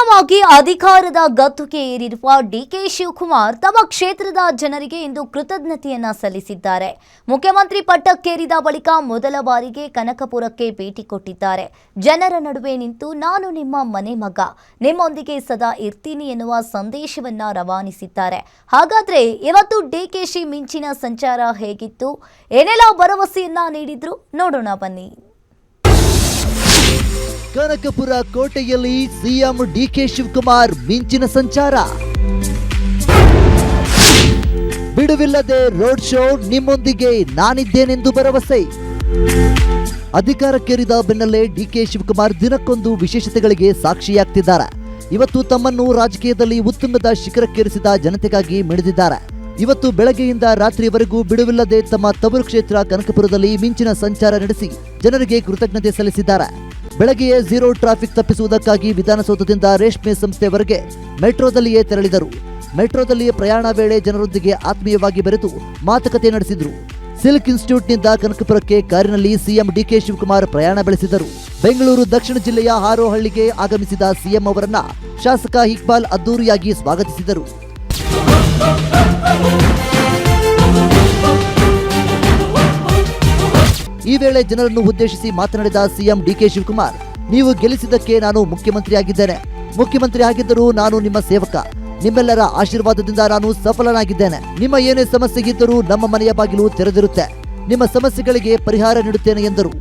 CM ಆಗಿ ಅಧಿಕಾರದ ಗದ್ದುಗೆ ಏರಿರುವ ಡಿಕೆ ಶಿವಕುಮಾರ್ ತಮ್ಮ ಕ್ಷೇತ್ರದ ಜನರಿಗೆ ಇಂದು ಕೃತಜ್ಞತೆಯನ್ನ ಸಲ್ಲಿಸಿದ್ದಾರೆ. ಮುಖ್ಯಮಂತ್ರಿ ಪಟ್ಟಕ್ಕೇರಿದ ಬಳಿಕ ಮೊದಲ ಬಾರಿಗೆ ಕನಕಪುರಕ್ಕೆ ಭೇಟಿ ಕೊಟ್ಟಿದ್ದಾರೆ. ಜನರ ನಡುವೆ ನಿಂತು ನಾನು ನಿಮ್ಮ ಮನೆ ಮಗ, ನಿಮ್ಮೊಂದಿಗೆ ಸದಾ ಇರ್ತೀನಿ ಎನ್ನುವ ಸಂದೇಶವನ್ನ ರವಾನಿಸಿದ್ದಾರೆ. ಹಾಗಾದ್ರೆ ಇವತ್ತು ಡಿಕೆಶಿ ಮಿಂಚಿನ ಸಂಚಾರ ಹೇಗಿತ್ತು, ಏನೆಲ್ಲ ಭರವಸೆಯನ್ನ ನೀಡಿದ್ರು ನೋಡೋಣ ಬನ್ನಿ. ಕನಕಪುರ ಕೋಟೆಯಲ್ಲಿ ಸಿಎಂ ಡಿಕೆ ಶಿವಕುಮಾರ್ ಮಿಂಚಿನ ಸಂಚಾರ. ಬಿಡುವಿಲ್ಲದೆ ರೋಡ್ ಶೋ, ನಿಮ್ಮೊಂದಿಗೆ ನಾನಿದ್ದೇನೆಂದು ಭರವಸೆ. ಅಧಿಕಾರಕ್ಕೇರಿದ ಬೆನ್ನಲ್ಲೇ ಡಿಕೆ ಶಿವಕುಮಾರ್ ದಿನಕ್ಕೊಂದು ವಿಶೇಷತೆಗಳಿಗೆ ಸಾಕ್ಷಿಯಾಗ್ತಿದ್ದಾರೆ. ಇವತ್ತು ತಮ್ಮನ್ನು ರಾಜಕೀಯದಲ್ಲಿ ಉತ್ತುಂಗದ ಶಿಖರಕ್ಕೇರಿಸಿದ ಜನತೆಗಾಗಿ ಮಿಡಿದಿದ್ದಾರೆ. ಇವತ್ತು ಬೆಳಗ್ಗೆಯಿಂದ ರಾತ್ರಿಯವರೆಗೂ ಬಿಡುವಿಲ್ಲದೆ ತಮ್ಮ ತವರು ಕ್ಷೇತ್ರ ಕನಕಪುರದಲ್ಲಿ ಮಿಂಚಿನ ಸಂಚಾರ ನಡೆಸಿ ಜನರಿಗೆ ಕೃತಜ್ಞತೆ ಸಲ್ಲಿಸಿದ್ದಾರೆ. ಬೆಳಗ್ಗೆಯೇ ಝೀರೋ ಟ್ರಾಫಿಕ್ ತಪ್ಪಿಸುವುದಕ್ಕಾಗಿ ವಿಧಾನಸೌಧದಿಂದ ರೇಷ್ಮೆ ಸಂಸ್ಥೆವರೆಗೆ ಮೆಟ್ರೋದಲ್ಲಿಯೇ ತೆರಳಿದರು. ಮೆಟ್ರೋದಲ್ಲಿ ಪ್ರಯಾಣ ವೇಳೆ ಜನರೊಂದಿಗೆ ಆತ್ಮೀಯವಾಗಿ ಬೆರೆತು ಮಾತುಕತೆ ನಡೆಸಿದರು. ಸಿಲ್ಕ್ ಇನ್ಸ್ಟಿಟ್ಯೂಟ್ನಿಂದ ಕನಕಪುರಕ್ಕೆ ಕಾರಿನಲ್ಲಿ ಸಿಎಂ ಡಿಕೆ ಶಿವಕುಮಾರ್ ಪ್ರಯಾಣ ಬೆಳೆಸಿದರು. ಬೆಂಗಳೂರು ದಕ್ಷಿಣ ಜಿಲ್ಲೆಯ ಹಾರೋಹಳ್ಳಿಗೆ ಆಗಮಿಸಿದ ಸಿಎಂ ಅವರನ್ನ ಶಾಸಕ ಇಕ್ಬಾಲ್ ಅದ್ದೂರಿಯಾಗಿ ಸ್ವಾಗತಿಸಿದರು. ಈ ವೇಳೆ ಜನರನ್ನು ಉದ್ದೇಶಿಸಿ ಮಾತನಾಡಿದ ಸಿಎಂ ಡಿಕೆ ಶಿವಕುಮಾರ್, ನೀವು ಗೆಲ್ಲಿಸಿದ್ದಕ್ಕೆ ನಾನು ಮುಖ್ಯಮಂತ್ರಿಯಾಗಿದ್ದೇನೆ. ಮುಖ್ಯಮಂತ್ರಿ ಆಗಿದ್ದರೂ ನಾನು ನಿಮ್ಮ ಸೇವಕ. ನಿಮ್ಮೆಲ್ಲರ ಆಶೀರ್ವಾದದಿಂದ ನಾನು ಸಫಲನಾಗಿದ್ದೇನೆ. ನಿಮ್ಮ ಏನೇ ಸಮಸ್ಯೆಗಿದ್ದರೂ ನಮ್ಮ ಮನೆಯ ಬಾಗಿಲು ತೆರೆದಿರುತ್ತೆ. ನಿಮ್ಮ ಸಮಸ್ಯೆಗಳಿಗೆ ಪರಿಹಾರ ನೀಡುತ್ತೇನೆ ಎಂದರು.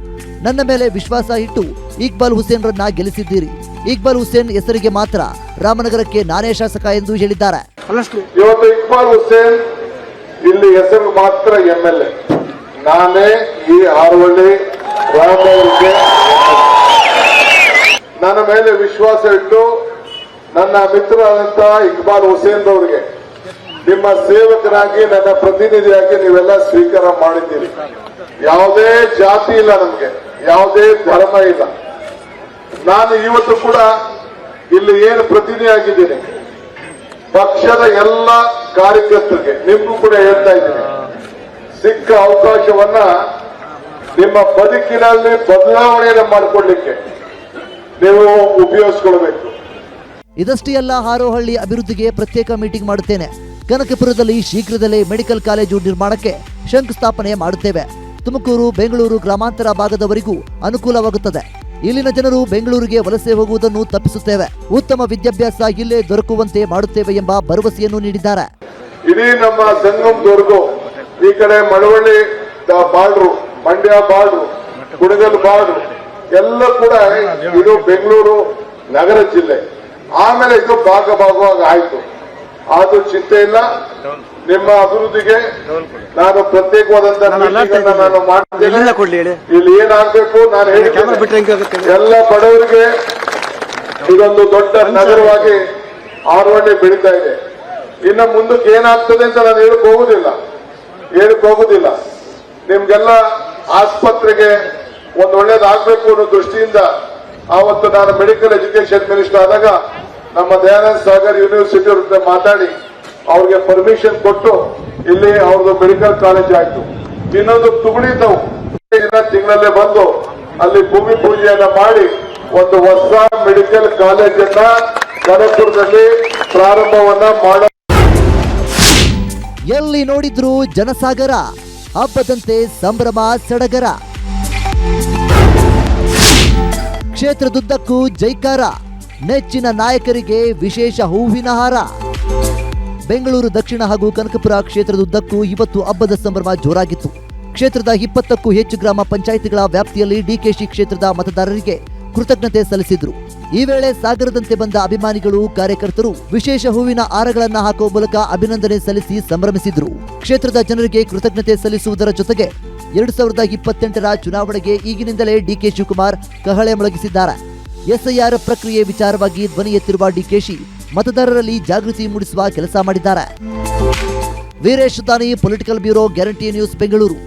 ನನ್ನ ಮೇಲೆ ವಿಶ್ವಾಸ ಇಟ್ಟು ಇಕ್ಬಾಲ್ ಹುಸೇನ್ರನ್ನ ಗೆಲ್ಲಿಸಿದ್ದೀರಿ. ಇಕ್ಬಾಲ್ ಹುಸೇನ್ ಹೆಸರಿಗೆ ಮಾತ್ರ, ರಾಮನಗರಕ್ಕೆ ನಾನೇ ಶಾಸಕ ಎಂದು ಹೇಳಿದ್ದಾರೆ. ಇವತ್ತು ಇಕ್ಬಾಲ್ ಹುಸೇನ್ ಇಲ್ಲಿ ಹೆಸರು ಮಾತ್ರ MLA, ನಾನೇ ಈ ಹಾರೋಹಳ್ಳಿ ರಾಮನಗರಕ್ಕೆ ನನ್ನ ಮೇಲೆ ವಿಶ್ವಾಸ ಇಟ್ಟು ನನ್ನ ಮಿತ್ರರಾದಂತಹ ಇಕ್ಬಾಲ್ ಹುಸೇನ್ ಅವರಿಗೆ ನಿಮ್ಮ ಸೇವಕರಾಗಿ, ನನ್ನ ಪ್ರತಿನಿಧಿಯಾಗಿ ನೀವೆಲ್ಲ ಸ್ವೀಕಾರ ಮಾಡಿದ್ದೀರಿ. ಯಾವುದೇ ಜಾತಿ ಇಲ್ಲ, ನಮ್ಗೆ ಯಾವುದೇ ಧರ್ಮ ಇಲ್ಲ. ನಾನು ಇವತ್ತು ಕೂಡ ಇಲ್ಲಿ ಏನು ಪ್ರತಿನಿಧಿಯಾಗಿದ್ದೀನಿ, ಪಕ್ಷದ ಎಲ್ಲ ಕಾರ್ಯಕರ್ತರಿಗೆ ನಿಮಗೂ ಕೂಡ ಹೇಳ್ತಾ ಇದ್ದೀನಿ, ಸಿಕ್ಕ ಅವಕಾಶವನ್ನ ನಿಮ್ಮ ಬದುಕಿನಲ್ಲಿ ಬದಲಾವಣೆಯನ್ನು ಮಾಡಿಕೊಡ್ಲಿಕ್ಕೆ ನೀವು ಉಪಯೋಗಿಸಿಕೊಳ್ಬೇಕು. ಇದಷ್ಟೇ ಅಲ್ಲ, ಹಾರೋಹಳ್ಳಿ ಅಭಿವೃದ್ಧಿಗೆ ಪ್ರತ್ಯೇಕ ಮೀಟಿಂಗ್ ಮಾಡುತ್ತೇನೆ. ಕನಕಪುರದಲ್ಲಿ ಶೀಘ್ರದಲ್ಲೇ ಮೆಡಿಕಲ್ ಕಾಲೇಜು ನಿರ್ಮಾಣಕ್ಕೆ ಶಂಕುಸ್ಥಾಪನೆ ಮಾಡುತ್ತೇವೆ. ತುಮಕೂರು, ಬೆಂಗಳೂರು ಗ್ರಾಮಾಂತರ ಭಾಗದವರಿಗೂ ಅನುಕೂಲವಾಗುತ್ತದೆ. ಇಲ್ಲಿನ ಜನರು ಬೆಂಗಳೂರಿಗೆ ವಲಸೆ ಹೋಗುವುದನ್ನು ತಪ್ಪಿಸುತ್ತೇವೆ. ಉತ್ತಮ ವಿದ್ಯಾಭ್ಯಾಸ ಇಲ್ಲೇ ದೊರಕುವಂತೆ ಮಾಡುತ್ತೇವೆ ಎಂಬ ಭರವಸೆಯನ್ನು ನೀಡಿದ್ದಾರೆ. ಇಡೀ ನಮ್ಮ ಸಂಗಮದವರೆಗೂ ಈ ಕಡೆ Malavalli border, Mandya border, Kunigal border ಎಲ್ಲ ಕೂಡ ಇದು ಬೆಂಗಳೂರು ನಗರ ಜಿಲ್ಲೆ. ಆಮೇಲೆ ಇದು ಭಾಗವಾಗಿ ಆಯ್ತು. ಅದು ಚಿಂತೆ ಇಲ್ಲ. ನಿಮ್ಮ ಅಭಿವೃದ್ಧಿಗೆ ನಾನು ಪ್ರತ್ಯೇಕವಾದಂತಹ ನಾನು ಮಾಡ್ತೇನೆ. ಇಲ್ಲಿ ಏನಾಗಬೇಕು ನಾನು ಹೇಳ್ತೇನೆ. ಎಲ್ಲ ಬಡವರಿಗೆ ಇದೊಂದು ದೊಡ್ಡ ನಗರವಾಗಿ ಹಾರೋಹಳ್ಳಿ ಬೆಳೀತಾ ಇದೆ. ಇನ್ನು ಮುಂದಕ್ಕೆ ಏನಾಗ್ತದೆ ಅಂತ ನಾನು ಹೇಳಕ್ ಹೋಗುದಿಲ್ಲ. ನಿಮ್ಗೆಲ್ಲ ಆಸ್ಪತ್ರೆಗೆ ಒಂದು ಒಳ್ಳೇದಾಗಬೇಕು ಅನ್ನೋ ದೃಷ್ಟಿಯಿಂದ ಆವತ್ತು ನಾನು ಮೆಡಿಕಲ್ ಎಜುಕೇಶನ್ ಮಿನಿಸ್ಟರ್ ಆದಾಗ ನಮ್ಮ ದಯಾನಂದ ಸಾಗರ್ ಯೂನಿವರ್ಸಿಟಿ ಅವ್ರ ಮಾತಾಡಿ ಅವ್ರಿಗೆ ಪರ್ಮಿಷನ್ ಕೊಟ್ಟು ಇಲ್ಲಿ ಅವ್ರದ್ದು ಮೆಡಿಕಲ್ ಕಾಲೇಜ್ ಆಯ್ತು. ಇನ್ನೊಂದು ತುಗುಡಿದ್ದವು ತಿಂಗಳಲ್ಲೇ ಬಂದು ಅಲ್ಲಿ ಭೂಮಿ ಪೂಜೆಯನ್ನ ಮಾಡಿ ಒಂದು ಹೊಸ ಮೆಡಿಕಲ್ ಕಾಲೇಜನ್ನ ಕನಕಪುರದಲ್ಲಿ ಪ್ರಾರಂಭವನ್ನ ಮಾಡ. ಎಲ್ಲಿ ನೋಡಿದ್ರು ಜನಸಾಗರ, ಹಬ್ಬದಂತೆ ಸಂಭ್ರಮ ಸಡಗರ. ಕ್ಷೇತ್ರದುದ್ದಕ್ಕೂ ಜೈಕಾರ, ನೆಚ್ಚಿನ ನಾಯಕರಿಗೆ ವಿಶೇಷ ಹೂವಿನ ಹಾರ. ಬೆಂಗಳೂರು ದಕ್ಷಿಣ ಹಾಗೂ ಕನಕಪುರ ಕ್ಷೇತ್ರದುದ್ದಕ್ಕೂ ಇವತ್ತು ಹಬ್ಬದ ಸಂಭ್ರಮ ಜೋರಾಗಿತ್ತು. ಕ್ಷೇತ್ರದ 20ಕ್ಕೂ ಹೆಚ್ಚು ಗ್ರಾಮ ಪಂಚಾಯಿತಿಗಳ ವ್ಯಾಪ್ತಿಯಲ್ಲಿ ಡಿಕೆಶಿ ಕ್ಷೇತ್ರದ ಮತದಾರರಿಗೆ ಕೃತಜ್ಞತೆ ಸಲ್ಲಿಸಿದ್ರು. ಈ ವೇಳೆ ಸಾಗರದಂತೆ ಬಂದ ಅಭಿಮಾನಿಗಳು, ಕಾರ್ಯಕರ್ತರು ವಿಶೇಷ ಹೂವಿನ ಹಾರಗಳನ್ನ ಹಾಕುವ ಮೂಲಕ ಅಭಿನಂದನೆ ಸಲ್ಲಿಸಿ ಸಂಭ್ರಮಿಸಿದ್ರು. ಕ್ಷೇತ್ರದ ಜನರಿಗೆ ಕೃತಜ್ಞತೆ ಸಲ್ಲಿಸುವುದರ ಜೊತೆಗೆ 2028ರ ಚುನಾವಣೆಗೆ ಈಗಿನಿಂದಲೇ ಡಿಕೆ ಶಿವಕುಮಾರ್ ಕಹಳೆ ಮೊಳಗಿಸಿದ್ದಾರೆ. SIR ಪ್ರಕ್ರಿಯೆ ವಿಚಾರವಾಗಿ ಧ್ವನಿ ಎತ್ತಿರುವ ಡಿಕೆಶಿ ಮತದಾರರಲ್ಲಿ ಜಾಗೃತಿ ಮೂಡಿಸುವ ಕೆಲಸ ಮಾಡಿದ್ದಾರೆ. ವೀರೇಶ್ ದಾನಿ, political bureau, guarantee news, Bengaluru.